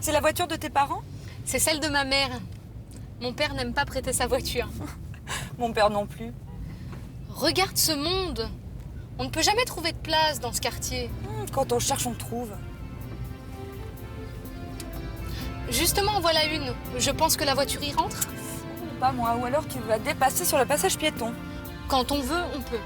C'est la voiture de tes parents? C'est celle de ma mère. Mon père n'aime pas prêter sa voiture. Mon père non plus. Regarde ce monde. On ne peut jamais trouver de place dans ce quartier. Quand on cherche, on trouve. Justement, en voilà une. Je pense que la voiture y rentre. Pas moi, ou alors tu vas dépasser sur le passage piéton. Quand on veut, on peut.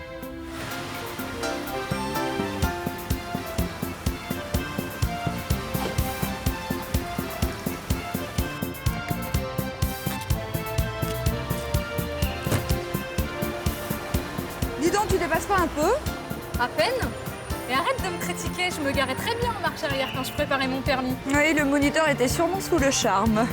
Dis donc, tu dépasses pas un peu? À peine. Et arrête de me critiquer, je me garais très bien en marche arrière quand je préparais mon permis. Oui, le moniteur était sûrement sous le charme.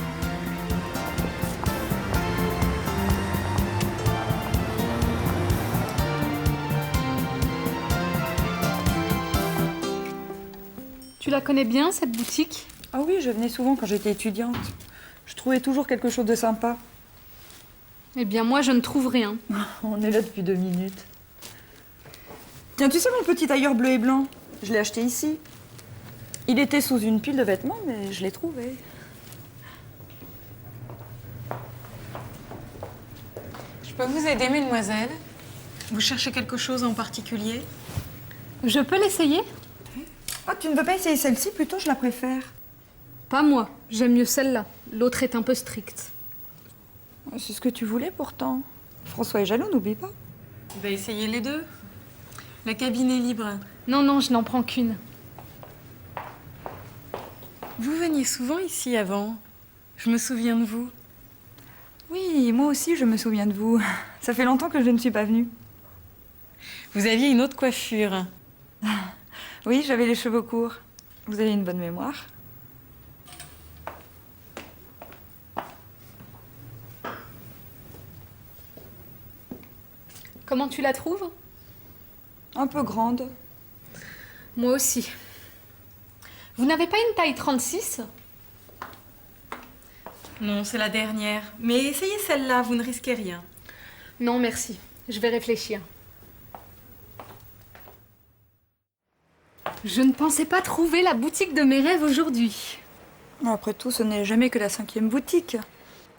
Tu la connais bien, cette boutique? Ah oui, je venais souvent quand j'étais étudiante. Je trouvais toujours quelque chose de sympa. Eh bien, moi, je ne trouve rien. On est là depuis 2 minutes. Tiens, tu sais mon petit tailleur bleu et blanc? Je l'ai acheté ici. Il était sous une pile de vêtements, mais je l'ai trouvé. Je peux vous aider, mesdemoiselles? Vous cherchez quelque chose en particulier? Je peux l'essayer? Ah, tu ne veux pas essayer celle-ci? Plutôt, je la préfère. Pas moi, j'aime mieux celle-là. L'autre est un peu stricte. C'est ce que tu voulais pourtant. François est jaloux, n'oublie pas. Bah, essayez les deux. La cabine est libre. Non, non, je n'en prends qu'une. Vous veniez souvent ici avant. Je me souviens de vous. Oui, moi aussi, je me souviens de vous. Ça fait longtemps que je ne suis pas venue. Vous aviez une autre coiffure. Oui, j'avais les cheveux courts. Vous avez une bonne mémoire. Comment tu la trouves? Un peu grande. Moi aussi. Vous n'avez pas une taille 36? Non, c'est la dernière. Mais essayez celle-là, vous ne risquez rien. Non, merci. Je vais réfléchir. Je ne pensais pas trouver la boutique de mes rêves aujourd'hui. Après tout, ce n'est jamais que la 5e boutique.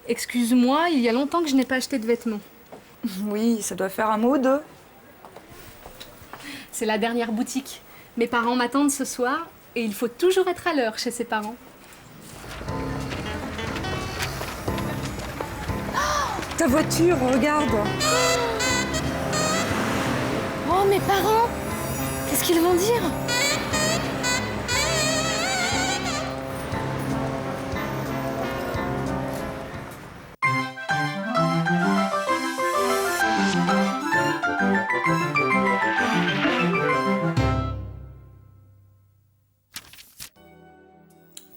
Excuse-moi, il y a longtemps que je n'ai pas acheté de vêtements. Oui, ça doit faire un mois ou deux. C'est la dernière boutique. Mes parents m'attendent ce soir et il faut toujours être à l'heure chez ses parents. Ta voiture, regarde. Oh, mes parents! Qu'est-ce qu'ils vont dire?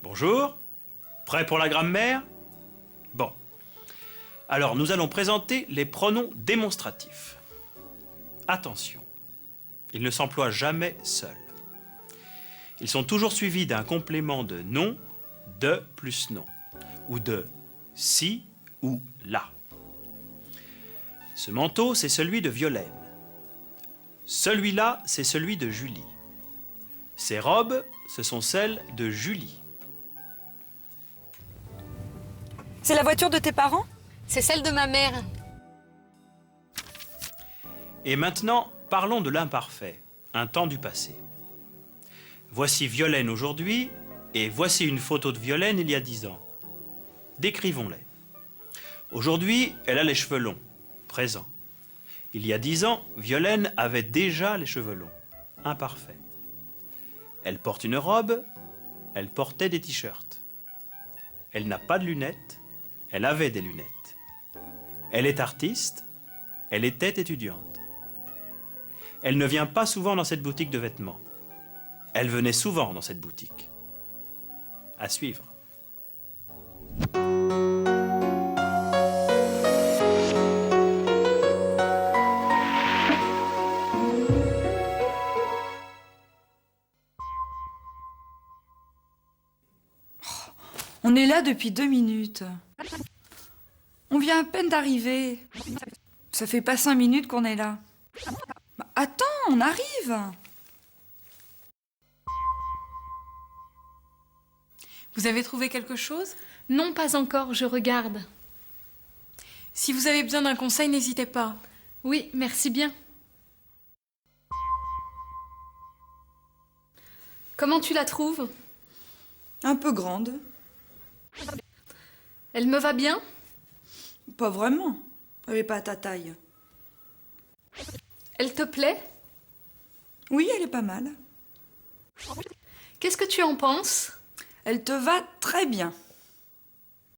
Bonjour, prêt pour la grammaire? Bon. Alors, nous allons présenter les pronoms démonstratifs. Attention, ils ne s'emploient jamais seuls. Ils sont toujours suivis d'un complément de nom, de plus nom, ou de si ou la. Ce manteau, c'est celui de Violaine. Celui-là, c'est celui de Julie. Ces robes, ce sont celles de Julie. C'est la voiture de tes parents? C'est celle de ma mère. Et maintenant, parlons de l'imparfait, un temps du passé. Voici Violaine aujourd'hui, et voici une photo de Violaine il y a 10 ans. Décrivons-les. Aujourd'hui, elle a les cheveux longs, présent. Il y a 10 ans, Violaine avait déjà les cheveux longs, imparfait. Elle porte une robe, elle portait des t-shirts. Elle n'a pas de lunettes, elle avait des lunettes. Elle est artiste, elle était étudiante. Elle ne vient pas souvent dans cette boutique de vêtements. Elle venait souvent dans cette boutique. À suivre. On est là depuis 2 minutes. On vient à peine d'arriver. Ça fait pas 5 minutes qu'on est là. Bah, attends, on arrive. Vous avez trouvé quelque chose? Non, pas encore, je regarde. Si vous avez besoin d'un conseil, n'hésitez pas. Oui, merci bien. Comment tu la trouves? Un peu grande. Elle me va bien? Pas vraiment. Elle est pas à ta taille. Elle te plaît? Oui, elle est pas mal. Qu'est-ce que tu en penses? Elle te va très bien.